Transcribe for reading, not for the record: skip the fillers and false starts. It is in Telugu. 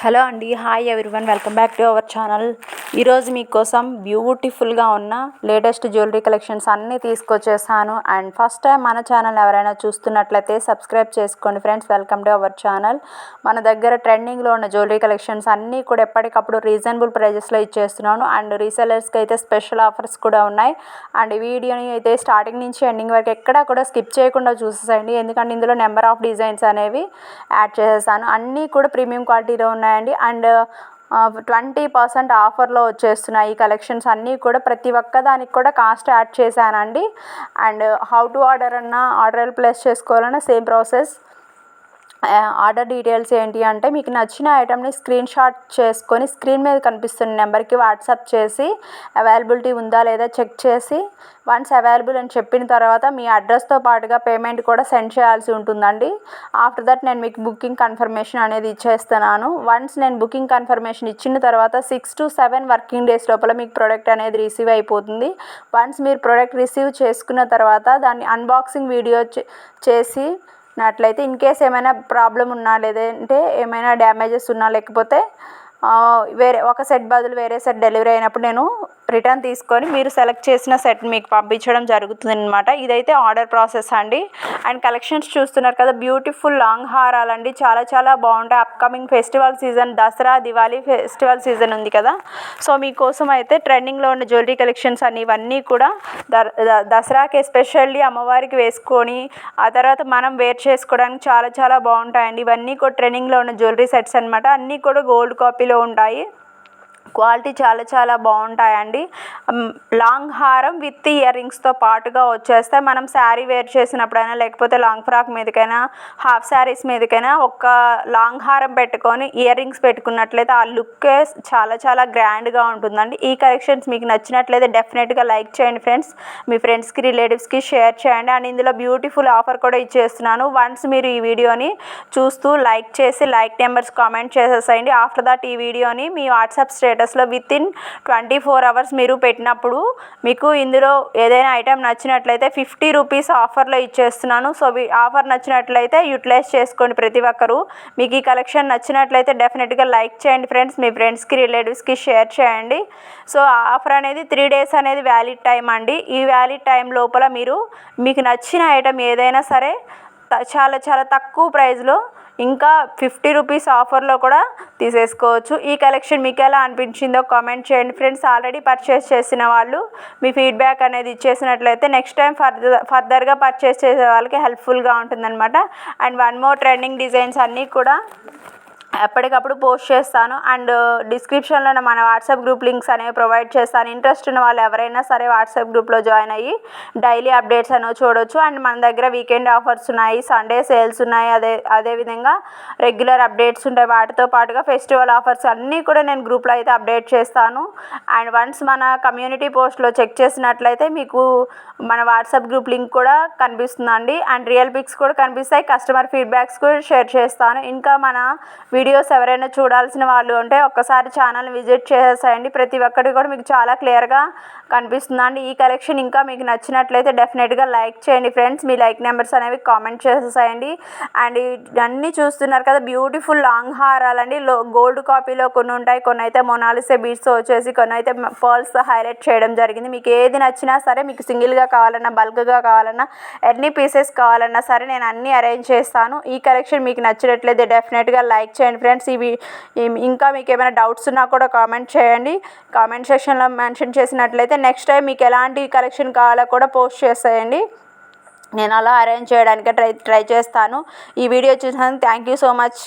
హలో అండి, hi everyone, welcome back to our channel. ఈరోజు మీకోసం బ్యూటిఫుల్గా ఉన్న లేటెస్ట్ జ్యువెలరీ కలెక్షన్స్ అన్నీ తీసుకొచ్చేసాను. అండ్ ఫస్ట్ టైం మన ఛానల్ ఎవరైనా చూస్తున్నట్లయితే సబ్స్క్రైబ్ చేసుకోండి friends. Welcome to our channel. మన దగ్గర ట్రెండింగ్లో ఉన్న జ్యువెలరీ కలెక్షన్స్ అన్నీ కూడా ఎప్పటికప్పుడు రీజనబుల్ ప్రైజెస్లో ఇచ్చేస్తున్నాను. అండ్ రీసెలర్స్కి అయితే స్పెషల్ ఆఫర్స్ కూడా ఉన్నాయి. అండ్ ఈ వీడియోని అయితే స్టార్టింగ్ నుంచి ఎండింగ్ వరకు ఎక్కడా కూడా స్కిప్ చేయకుండా చూసేసేయండి, ఎందుకంటే ఇందులో నెంబర్ ఆఫ్ డిజైన్స్ అనేవి యాడ్ చేసేసాను. అన్నీ కూడా ప్రీమియం క్వాలిటీలో ఉన్నాయండి. అండ్ 20% ఆఫర్లో వచ్చేస్తున్నాయి ఈ కలెక్షన్స్ అన్నీ కూడా. ప్రతి ఒక్క దానికి కూడా కాస్ట్ యాడ్ చేశానండి. అండ్ హౌ టు ఆర్డర్ అన్నా, ఆర్డర్ ప్లేస్ చేసుకోవాలన్నా సేమ్ ప్రాసెస్. ఆర్డర్ డీటెయిల్స్ ఏంటి అంటే, మీకు నచ్చిన ఐటమ్ని స్క్రీన్ షాట్ చేసుకొని స్క్రీన్ మీద కనిపిస్తున్న నెంబర్కి వాట్సాప్ చేసి అవైలబిలిటీ ఉందా లేదా చెక్ చేసి వన్స్ అవైలబుల్ అని చెప్పిన తర్వాత మీ అడ్రస్తో పాటుగా పేమెంట్ కూడా సెండ్ చేయాల్సి ఉంటుందండి. ఆఫ్టర్ దట్ నేను మీకు బుకింగ్ కన్ఫర్మేషన్ అనేది ఇచ్చేస్తున్నాను. వన్స్ నేను బుకింగ్ కన్ఫర్మేషన్ ఇచ్చిన తర్వాత 6 to 7 వర్కింగ్ డేస్ లోపల మీకు ప్రోడక్ట్ అనేది రిసీవ్ అయిపోతుంది. వన్స్ మీరు ప్రోడక్ట్ రిసీవ్ చేసుకున్న తర్వాత దాన్ని అన్బాక్సింగ్ వీడియో చేసి నట్లయితే ఇన్ కేస్ ఏమైనా ప్రాబ్లం ఉన్నా, లేదంటే ఏమైనా డ్యామేజెస్ ఉన్నా, లేకపోతే వేరే ఒక సెట్ బదులు వేరే సెట్ డెలివరీ అయినప్పుడు నేను రిటర్న్ తీసుకొని మీరు సెలెక్ట్ చేసిన సెట్ మీకు పంపించడం జరుగుతుంది అనమాట. ఇదైతే ఆర్డర్ ప్రాసెస్ అండి. అండ్ కలెక్షన్స్ చూస్తున్నారు కదా, బ్యూటిఫుల్ లాంగ్ హారాలండి, చాలా చాలా బాగుంటాయి. Upcoming festival season, Dasara Diwali festival season ఉంది కదా, సో మీకోసం అయితే ట్రెండింగ్లో ఉన్న జ్యువెలరీ కలెక్షన్స్ అన్ని ఇవన్నీ కూడా దసరాకి ఎస్పెషల్లీ అమ్మవారికి వేసుకొని ఆ తర్వాత మనం వేర్ చేసుకోవడానికి చాలా చాలా బాగుంటాయండి. ఇవన్నీ కూడా ట్రెండింగ్లో ఉన్న జ్యువెలరీ సెట్స్ అనమాట. అన్నీ కూడా గోల్డ్ కాపీలో ఉంటాయి. క్వాలిటీ చాలా చాలా బాగుంటాయండి. లాంగ్ హారం విత్ ఇయర్ రింగ్స్తో పాటుగా వచ్చేస్తాయి. మనం శారీ వేర్ చేసినప్పుడైనా, లేకపోతే లాంగ్ ఫ్రాక్ మీదకైనా, హాఫ్ శారీస్ మీదకైనా ఒక లాంగ్ హారం పెట్టుకొని ఇయర్ రింగ్స్ పెట్టుకున్నట్లయితే ఆ లుక్కే చాలా చాలా గ్రాండ్గా ఉంటుందండి. ఈ కలెక్షన్స్ మీకు నచ్చినట్లయితే డెఫినెట్గా లైక్ చేయండి ఫ్రెండ్స్. మీ ఫ్రెండ్స్కి, రిలేటివ్స్కి షేర్ చేయండి. అండ్ ఇందులో బ్యూటిఫుల్ ఆఫర్ కూడా ఇచ్చేస్తున్నాను. వన్స్ మీరు ఈ వీడియోని చూస్తూ లైక్ చేసి లైక్ నెంబర్స్ కామెంట్ చేసేసేయండి. ఆఫ్టర్ దట్ ఈ వీడియోని మీ వాట్సాప్ స్టేటస్లో వితిన్ 24 hours మీరు పెట్టినప్పుడు మీకు ఇందులో ఏదైనా ఐటెం నచ్చినట్లయితే 50 రూపీస్ ఆఫర్లో ఇచ్చేస్తున్నాను. సో ఆఫర్ నచ్చినట్లయితే యూటిలైజ్ చేసుకోండి ప్రతి ఒక్కరు. మీకు ఈ కలెక్షన్ నచ్చినట్లయితే డెఫినెట్గా లైక్ చేయండి ఫ్రెండ్స్. మీ ఫ్రెండ్స్కి, రిలేటివ్స్కి షేర్ చేయండి. సో ఆఫర్ అనేది 3 days అనేది వ్యాలిడ్ టైం అండి. ఈ వ్యాలిడ్ టైం లోపల మీకు నచ్చిన ఐటెం ఏదైనా సరే చాలా చాలా తక్కువ ప్రైస్లో ఇంకా 50 రూపీస్ ఆఫర్లో కూడా తీసేసుకోవచ్చు. ఈ కలెక్షన్ మీకు ఎలా అనిపించిందో కామెంట్ చేయండి ఫ్రెండ్స్. ఆల్రెడీ పర్చేస్ చేసిన వాళ్ళు మీ ఫీడ్బ్యాక్ అనేది ఇచ్చేసినట్లయితే నెక్స్ట్ టైం ఫర్దర్గా పర్చేస్ చేసే వాళ్ళకి హెల్ప్ఫుల్గా ఉంటుందన్నమాట. And one more, trending designs అన్నీ కూడా ఎప్పటికప్పుడు పోస్ట్ చేస్తాను. అండ్ డిస్క్రిప్షన్లో మన వాట్సాప్ గ్రూప్ లింక్స్ అనేవి ప్రొవైడ్ చేస్తాను. ఇంట్రెస్ట్ ఉన్న వాళ్ళు ఎవరైనా సరే వాట్సాప్ గ్రూప్లో జాయిన్ అయ్యి డైలీ అప్డేట్స్ అనేవి చూడవచ్చు. అండ్ మన దగ్గర వీకెండ్ ఆఫర్స్ ఉన్నాయి, సండే సేల్స్ ఉన్నాయి, అదేవిధంగా రెగ్యులర్ అప్డేట్స్ ఉంటాయి. వాటితో పాటుగా ఫెస్టివల్ ఆఫర్స్ అన్నీ కూడా నేను గ్రూప్లో అయితే అప్డేట్ చేస్తాను. అండ్ వన్స్ మన కమ్యూనిటీ పోస్ట్లో చెక్ చేసినట్లయితే మీకు మన వాట్సాప్ గ్రూప్ లింక్ కూడా కనిపిస్తుందండి. అండ్ రియల్ పిక్స్ కూడా కనిపిస్తాయి. కస్టమర్ ఫీడ్బ్యాక్స్ కూడా షేర్ చేస్తాను. ఇంకా మన వీడియోస్ ఎవరైనా చూడాల్సిన వాళ్ళు ఉంటే ఒక్కసారి ఛానల్ విజిట్ చేసేసేయండి. ప్రతి ఒక్కటి కూడా మీకు చాలా క్లియర్గా కనిపిస్తుందండి. ఈ కలెక్షన్ ఇంకా మీకు నచ్చినట్లయితే డెఫినెట్గా లైక్ చేయండి ఫ్రెండ్స్. మీ లైక్ నెంబర్స్ అనేవి కామెంట్ చేసేసేయండి. అండ్ అన్నీ చూస్తున్నారు కదా, బ్యూటిఫుల్ లాంగ్ హారాలండి. గోల్డ్ కాపీలో కొన్ని ఉంటాయి, కొన్ని అయితే మొనాలిసా బీడ్స్ వచ్చేసి, కొన్ని అయితే పర్ల్స్ హైలైట్ చేయడం జరిగింది. మీకు ఏది నచ్చినా సరే, మీకు సింగిల్గా కావాలన్నా, బల్క్గా కావాలన్నా, ఎన్ని పీసెస్ కావాలన్నా సరే నేను అన్నీ అరేంజ్ చేస్తాను. ఈ కలెక్షన్ మీకు నచ్చినట్లయితే డెఫినెట్గా లైక్ చేయండి ఫ్రెండ్స్. ఇంకా మీకు ఏమైనా డౌట్స్ ఉన్నా కూడా కామెంట్ చేయండి. కామెంట్ సెక్షన్లో మెన్షన్ చేసినట్లయితే నెక్స్ట్ టైం మీకు ఎలాంటి కలెక్షన్ కావాలో కూడా పోస్ట్ చేసేయండి. నేను అలా అరేంజ్ చేయడానికి ట్రై చేస్తాను. ఈ వీడియో చూసినందుకు థ్యాంక్ యూ సో మచ్.